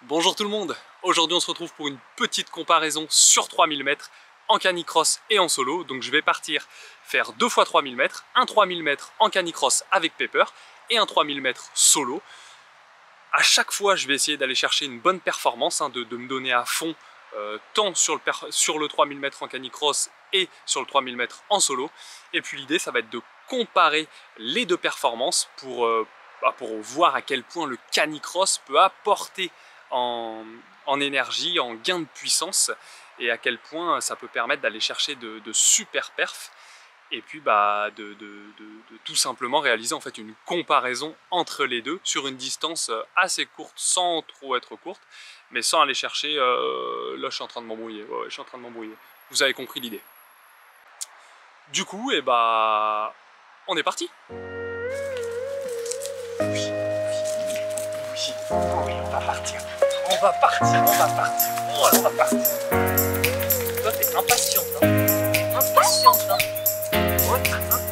Bonjour tout le monde, aujourd'hui on se retrouve pour une petite comparaison sur 3000 mètres en canicross et en solo. Donc je vais partir faire 2 fois 3000 mètres, un 3000 mètres en canicross avec Pepper et un 3000 mètres solo. À chaque fois je vais essayer d'aller chercher une bonne performance, de me donner à fond tant sur le 3000 mètres en canicross et sur le 3000 mètres en solo. Et puis l'idée ça va être de comparer les deux performances pour voir à quel point le canicross peut apporter en énergie, en gain de puissance, et à quel point ça peut permettre d'aller chercher de super perfs, et puis de tout simplement réaliser en fait une comparaison entre les deux sur une distance assez courte, sans trop être courte, mais sans aller chercher... là je suis en train de m'embrouiller, ouais, je suis en train de m'embrouiller. Vous avez compris l'idée. Du coup, on est parti. Oui, on va partir. On va partir. Oh, on va partir. Toi, t'es impatiente, hein? Impatiente, hein? Ouais, t'es impatiente.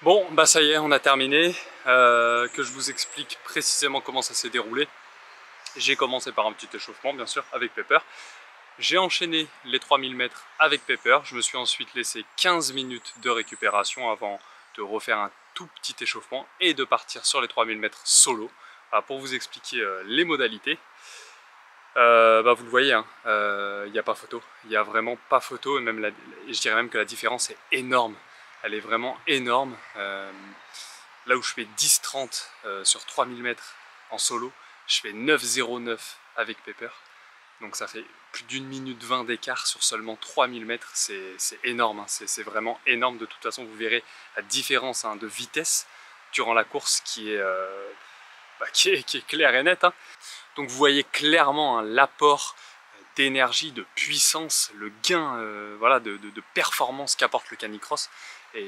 Bon, bah ça y est, on a terminé. Que je vous explique précisément comment ça s'est déroulé. J'ai commencé par un petit échauffement, bien sûr, avec Pepper. J'ai enchaîné les 3000 mètres avec Pepper. Je me suis ensuite laissé 15 minutes de récupération avant de refaire un tout petit échauffement et de partir sur les 3000 mètres solo. Voilà, pour vous expliquer les modalités. Bah vous le voyez, hein, il n'y a pas photo. Il n'y a vraiment pas photo. Et même je dirais même que la différence est énorme. Elle est vraiment énorme. Là où je fais 10,30 sur 3000 mètres en solo, je fais 9,09 avec Pepper. Donc ça fait plus d'1 minute 20 d'écart sur seulement 3000 mètres. C'est énorme, hein. C'est vraiment énorme. De toute façon, vous verrez la différence de vitesse durant la course qui est claire et nette, hein. Donc vous voyez clairement l'apport d'énergie, de puissance, le gain voilà, de performance qu'apporte le canicross. Et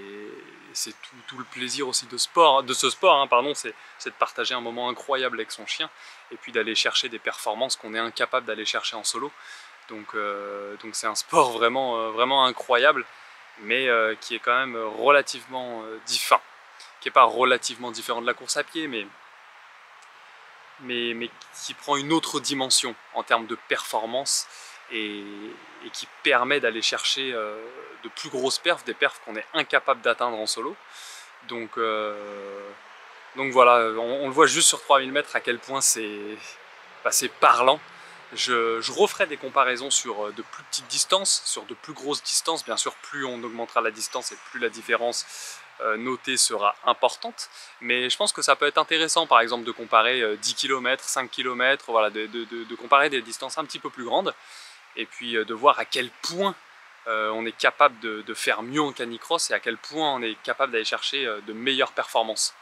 c'est tout le plaisir aussi de ce sport, hein, pardon, c'est de partager un moment incroyable avec son chien et puis d'aller chercher des performances qu'on est incapable d'aller chercher en solo. Donc c'est un sport vraiment incroyable, mais qui est quand même relativement différent, qui n'est pas relativement différent de la course à pied, mais qui prend une autre dimension en termes de performance et qui permet d'aller chercher de plus grosses perfs, des perfs qu'on est incapable d'atteindre en solo. Donc voilà, on le voit juste sur 3000 mètres à quel point c'est parlant. Je referai des comparaisons sur de plus petites distances, sur de plus grosses distances. Bien sûr, plus on augmentera la distance et plus la différence notée sera importante. Mais je pense que ça peut être intéressant, par exemple, de comparer 10 km, 5 km, voilà, de comparer des distances un petit peu plus grandes. Et puis de voir à quel point on est capable de faire mieux en canicross et à quel point on est capable d'aller chercher de meilleures performances.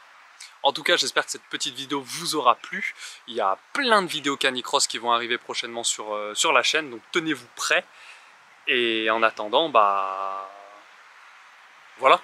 En tout cas, j'espère que cette petite vidéo vous aura plu. Il y a plein de vidéos canicross qui vont arriver prochainement sur la chaîne, donc tenez-vous prêts. Et en attendant, bah voilà.